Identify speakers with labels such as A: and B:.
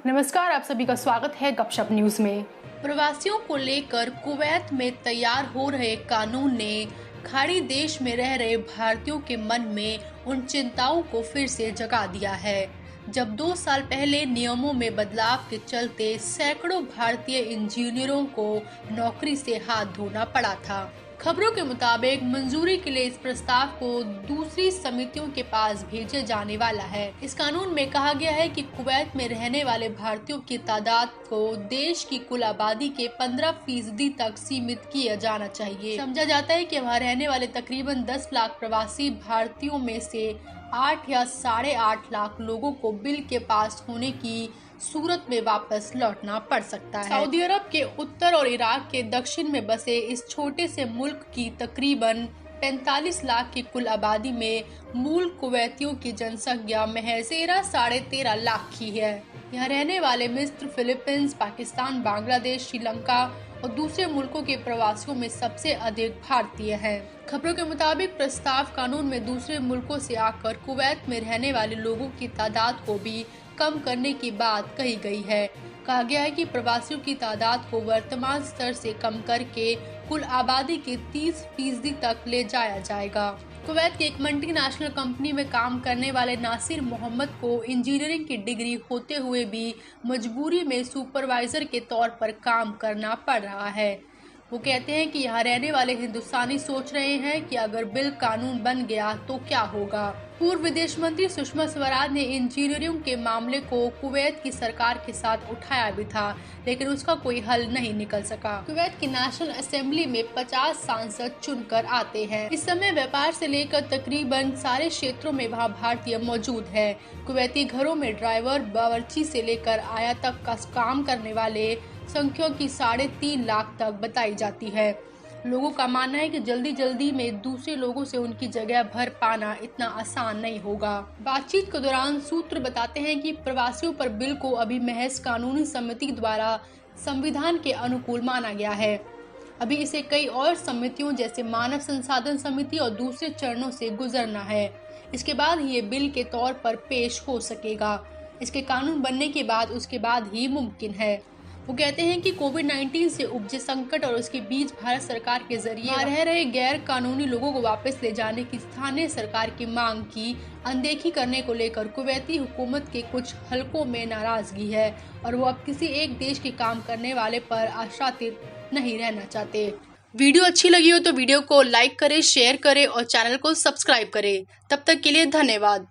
A: नमस्कार, आप सभी का स्वागत है गपशप न्यूज में।
B: प्रवासियों को लेकर कुवैत में तैयार हो रहे कानून ने खाड़ी देश में रह रहे भारतीयों के मन में उन चिंताओं को फिर से जगा दिया है जब 2 साल पहले नियमों में बदलाव के चलते सैकड़ों भारतीय इंजीनियरों को नौकरी से हाथ धोना पड़ा था। खबरों के मुताबिक मंजूरी के लिए इस प्रस्ताव को दूसरी समितियों के पास भेजे जाने वाला है। इस कानून में कहा गया है कि कुवैत में रहने वाले भारतीयों की तादाद को देश की कुल आबादी के 15% तक सीमित किया जाना चाहिए। समझा जाता है कि वहाँ रहने वाले तकरीबन 10 लाख प्रवासी भारतीयों में से 8 या 8.5 लाख लोगों को बिल के पास होने की सूरत में वापस लौटना पड़ सकता है। सऊदी अरब के उत्तर और इराक के दक्षिण में बसे इस छोटे से मुल्क की तकरीबन 45 लाख की कुल आबादी में मूल कुवैतियों की जनसंख्या महज 13.5 लाख की है। यहाँ रहने वाले मिस्र, फिलीपींस, पाकिस्तान, बांग्लादेश, श्रीलंका और दूसरे मुल्कों के प्रवासियों में सबसे अधिक भारतीय हैं। खबरों के मुताबिक प्रस्ताव कानून में दूसरे मुल्कों से आकर कुवैत में रहने वाले लोगों की तादाद को भी कम करने की बात कही गई है। कहा गया है कि प्रवासियों की तादाद को वर्तमान स्तर से कम करके कुल आबादी के 30% तक ले जाया जाएगा। कुवैत की एक मल्टीनेशनल कंपनी में काम करने वाले नासिर मोहम्मद को इंजीनियरिंग की डिग्री होते हुए भी मजबूरी में सुपरवाइजर के तौर पर काम करना पड़ रहा है। वो कहते हैं कि यहाँ रहने वाले हिंदुस्तानी सोच रहे हैं कि अगर बिल कानून बन गया तो क्या होगा। पूर्व विदेश मंत्री सुषमा स्वराज ने इंजीनियरिंग के मामले को कुवैत की सरकार के साथ उठाया भी था, लेकिन उसका कोई हल नहीं निकल सका। कुवैत की नेशनल असेंबली में 50 सांसद चुनकर आते हैं। इस समय व्यापार से लेकर तकरीबन सारे क्षेत्रों में वहाँ भारतीय मौजूद है। कुवैती घरों में ड्राइवर, बावर्ची से लेकर आया तक का काम करने वाले संख्या की 3.5 लाख तक बताई जाती है। लोगों का मानना है कि जल्दी में दूसरे लोगों से उनकी जगह भर पाना इतना आसान नहीं होगा। बातचीत के दौरान सूत्र बताते हैं कि प्रवासियों पर बिल को अभी महज कानूनी समिति द्वारा संविधान के अनुकूल माना गया है। अभी इसे कई और समितियों जैसे मानव संसाधन समिति और दूसरे चरणों से गुजरना है। इसके बाद ही ये बिल के तौर पर पेश हो सकेगा। इसके कानून बनने के बाद उसके बाद ही मुमकिन है। वो कहते हैं कि कोविड-19 से उपजे संकट और उसके बीच भारत सरकार के जरिए रह रहे गैर कानूनी लोगों को वापस ले जाने की स्थानीय सरकार की मांग की अनदेखी करने को लेकर कुवैती हुकूमत के कुछ हलकों में नाराजगी है और वो अब किसी एक देश के काम करने वाले पर आश्रित नहीं रहना चाहते। वीडियो अच्छी लगी हो तो वीडियो को लाइक करें, शेयर करें और चैनल को सब्सक्राइब करें। तब तक के लिए धन्यवाद।